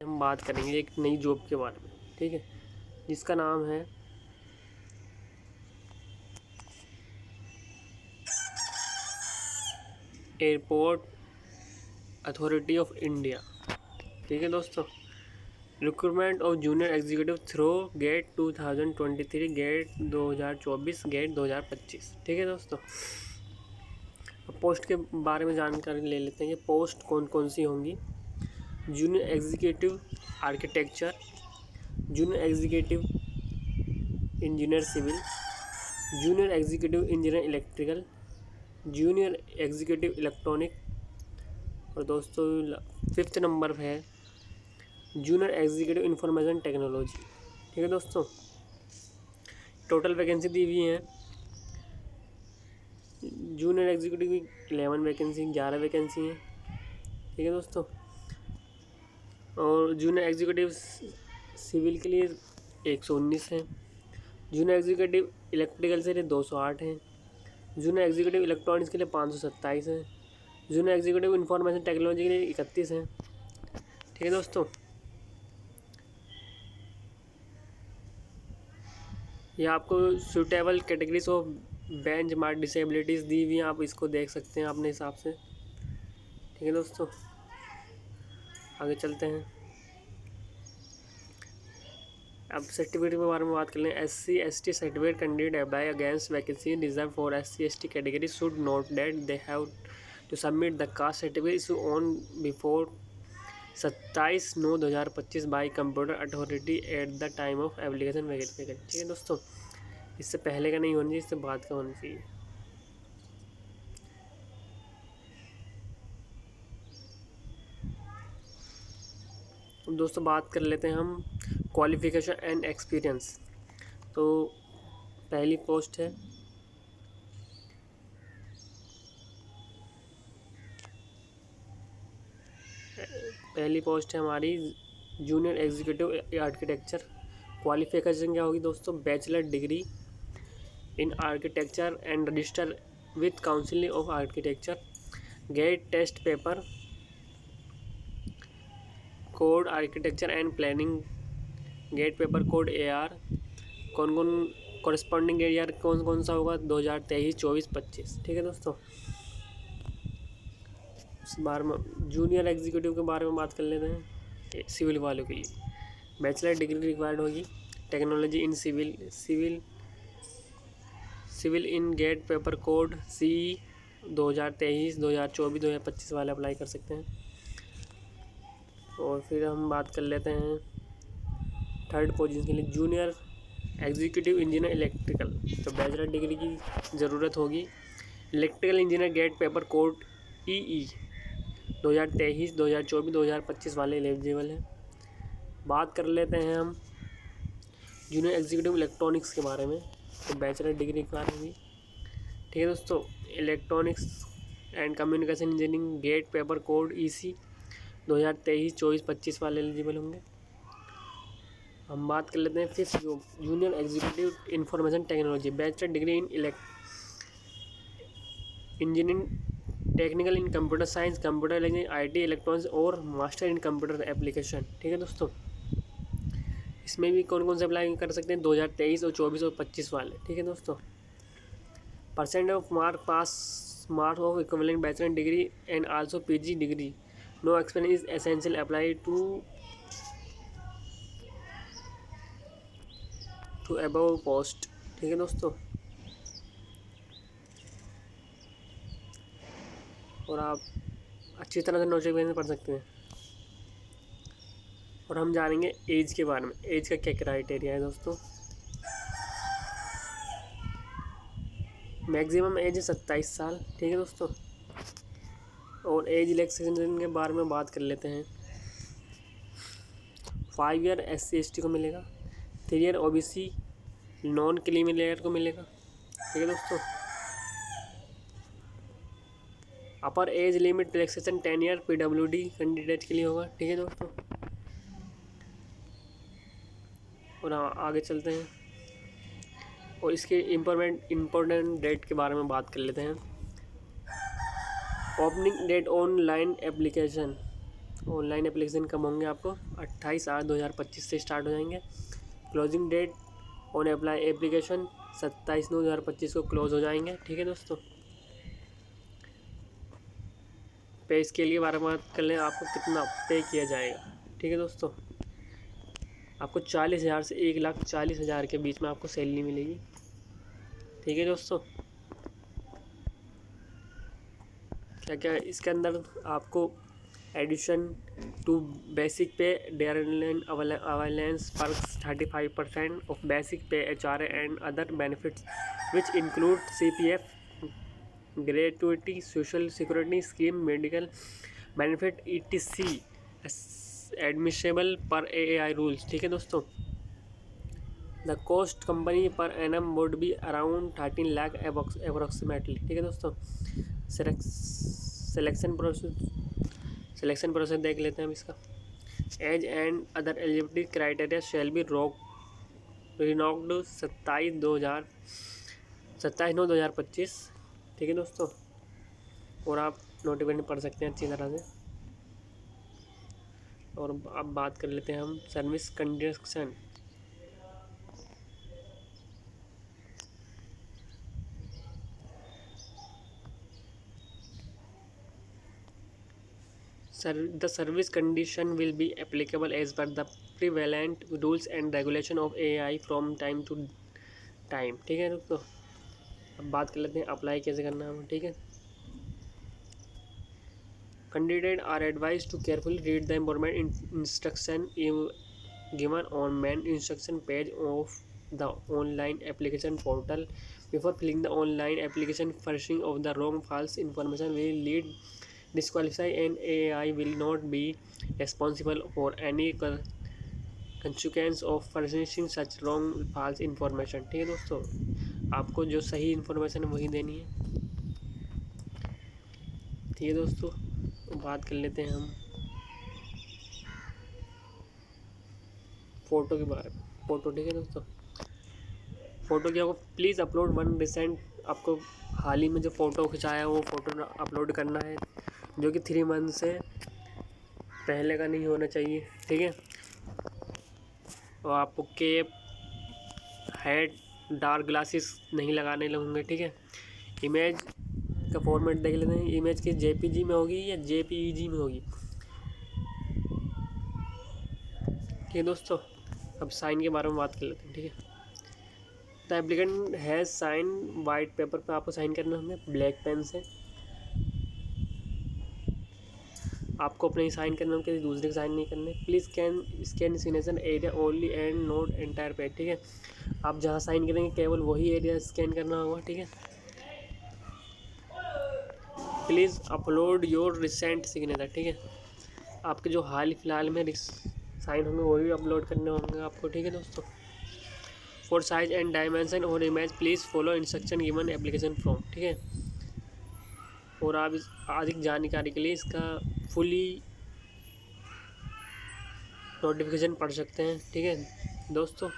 हम बात करेंगे एक नई जॉब के बारे में, ठीक है, जिसका नाम है एयरपोर्ट अथॉरिटी ऑफ इंडिया। ठीक है दोस्तों, recruitment of junior executive through GATE 2023, GATE 2024, GATE 2025। ठीक है दोस्तों, अब पोस्ट के बारे में जानकारी ले लेते हैं कि पोस्ट कौन कौन सी होंगी। Junior executive architecture, junior executive engineer civil, junior executive engineer electrical, junior executive electronic, और दोस्तों 5th नंबर है जूनियर एग्जीक्यूटिव इंफॉर्मेशन टेक्नोलॉजी। ठीक है दोस्तों, टोटल वैकेंसी दी हुई है जूनियर एग्जीक्यूटिव की 11 वैकेंसी, 11 वैकेंसी हैं। ठीक है दोस्तों, और जूनियर एग्जीक्यूटिव सिविल के लिए 119 हैं, जूनियर एग्जीक्यूटिव इलेक्ट्रिकल के लिए 208 हैं, जूनियर एग्जीक्यूटिव इलेक्ट्रॉनिक्स के लिए 527 हैं, जूनियर एग्जीक्यूटिव इंफॉर्मेशन टेक्नोलॉजी के लिए 31 हैं। ठीक है दोस्तों, ये आपको suitable categories of benchmark disabilities दी हुई हैं, आप इसको देख सकते हैं अपने हिसाब से। ठीक है दोस्तों, आगे चलते हैं। अब सर्टिफिकेट के बारे में बात कर लें। SC/ST certificate candidate apply against vacancy reserve for SC/ST category should note that they have to submit the caste certificate issue on before 27/9/2025 by computer authority at the time of application verification. ठीक है दोस्तों, इससे पहले का नहीं होना चाहिए, इससे बाद का होना चाहिए। दोस्तों बात कर लेते हैं हम क्वालिफिकेशन एंड एक्सपीरियंस। तो पहली पोस्ट है हमारी जूनियर एग्जीक्यूटिव आर्किटेक्चर। क्वालिफिकेशन क्या होगी दोस्तों? Bachelor degree in architecture and register with council of architecture, GATE test paper code architecture and planning, GATE paper code AR। कौन कॉरेस्पॉन्डिंग ईयर कौन कौन सा होगा? 2023, 24, 25। ठीक है दोस्तों, इस बार में जूनियर एग्जीक्यूटिव के बारे में बात कर लेते हैं। सिविल वालों के लिए बैचलर डिग्री रिक्वायर्ड होगी, technology in civil in GATE paper code CE 2023, 2024, 2025 वाले अप्लाई कर सकते हैं। और फिर हम बात कर लेते हैं थर्ड पोजीशन के लिए जूनियर एग्जीक्यूटिव इंजीनियर इलेक्ट्रिकल। तो बैचलर डिग्री की ज़रूरत होगी। Electrical engineer GATE paper code EE 2023, 2024, 2025 वाले एलिजिबल हैं। बात कर लेते हैं हम जूनियर एग्जीक्यूटिव इलेक्ट्रॉनिक्स के बारे में। तो बैचलर डिग्री रिक्वायर होगी। ठीक है दोस्तों, electronics and communication engineering GATE paper code EC 2023, 24, 25 वाले एलिजिबल होंगे। हम बात कर लेते हैं fifth junior executive information technology, bachelor degree in engineering technical in computer science, computer engineering, IT electronics और मास्टर इन कंप्यूटर एप्लीकेशन। ठीक है दोस्तों, इसमें भी कौन कौन से अप्लाई कर सकते हैं? 2023 और 24 और 25 वाले। ठीक है दोस्तों, percent of mark of equivalent bachelor degree and also PG degree, no experience is essential apply to above post. ठीक है दोस्तों, और आप अच्छी तरह से नोटिफिकेशन पढ़ सकते हैं। और हम जानेंगे एज के बारे में। एज का क्या क्राइटेरिया है दोस्तों? मैक्सिमम एज है 27 साल। ठीक है दोस्तों, और एज रिलैक्सेशन के बारे में बात कर लेते हैं। 5 ईयर SC/ST को मिलेगा, 3 year OBC non creamy layer को मिलेगा। ठीक है दोस्तों, अपर age limit relaxation 10 year PWD candidate के लिए होगा। ठीक है दोस्तों, और आगे चलते हैं और इसके इम्पोर्टेंट डेट के बारे में बात कर लेते हैं। Opening date online application online application कब होंगे आपको 28/8/2025 से स्टार्ट हो जाएंगे। Closing date on apply application 27/9/2025 को क्लोज हो जाएंगे। ठीक है दोस्तों, पे इसके लिए बार बात कर लें आपको कितना पे किया जाएगा। ठीक है दोस्तों, आपको 40,000 से 1,40,000 के बीच में आपको सैलरी मिलेगी। ठीक है दोस्तों, क्या क्या इसके अंदर आपको एडिशन टू बेसिक पे डेयरलाइन अवेलेंस पर्क्स 35% ऑफ बेसिक पे HR and other benefits which include CPF gratuity social security scheme medical benefit ETC admissible पर AAI रूल्स। ठीक है दोस्तों, the cost company per annum would be around 13 lakh approximately. ठीक है दोस्तों, selection process देख लेते हैं हम इसका। Age and other eligibility criteria shall be reckoned 27/9/2025। ठीक है दोस्तों, और आप नोटिफिकेशन पढ़ सकते हैं अच्छी तरह से। और अब बात कर लेते हैं हम service condition. The service condition will be applicable as per the prevalent rules and regulation of AI from time to time। ठीक है दोस्तों, अब बात कर लेते हैं अप्लाई कैसे करना है। ठीक है, candidate are advise to carefully read the important instruction given on main instruction page of the online application portal before filling the online application. Furnishing of the wrong false information will lead disqualify and AI will not be responsible for any consequence of furnishing such wrong false information। ठीक है दोस्तों, आपको जो सही information है वही देनी है। ठीक है दोस्तों, बात कर लेते हैं हम फ़ोटो के बारे में। फ़ोटो, ठीक है दोस्तों, फ़ोटो की आपको प्लीज़ अपलोड वन रिसेंट, आपको हाल ही में जो फ़ोटो खिंचाया है वो फ़ोटो अपलोड करना है, जो कि 3 मंथ से पहले का नहीं होना चाहिए। ठीक है, और आपको कैप, हेड, डार्क ग्लासेस नहीं लगाने होंगे। ठीक है, इमेज का फॉर्मेट देख लेते हैं, इमेज की JPG में होगी या JPEG में होगी। ठीक है दोस्तों, अब साइन के बारे में बात कर लेते हैं। ठीक है, the applicant has sign white paper पे आपको साइन करने होंगे ब्लैक पेन से। आपको अपने ही साइन करना होंगे, किसी दूसरे के साइन नहीं करने। Please scan signature area only and note entire page. ठीक है, आप जहाँ साइन करेंगे केवल वही एरिया स्कैन करना होगा। ठीक है, please upload your recent signature. ठीक है, आपके जो हाल फिलहाल में साइन होंगे वही अपलोड करने होंगे आपको। ठीक है दोस्तों, फॉर साइज एंड डायमेंशन और image please follow instruction given application form. ठीक है, और आप इस अधिक जानकारी के लिए इसका फुली नोटिफिकेशन पढ़ सकते हैं। ठीक है दोस्तों।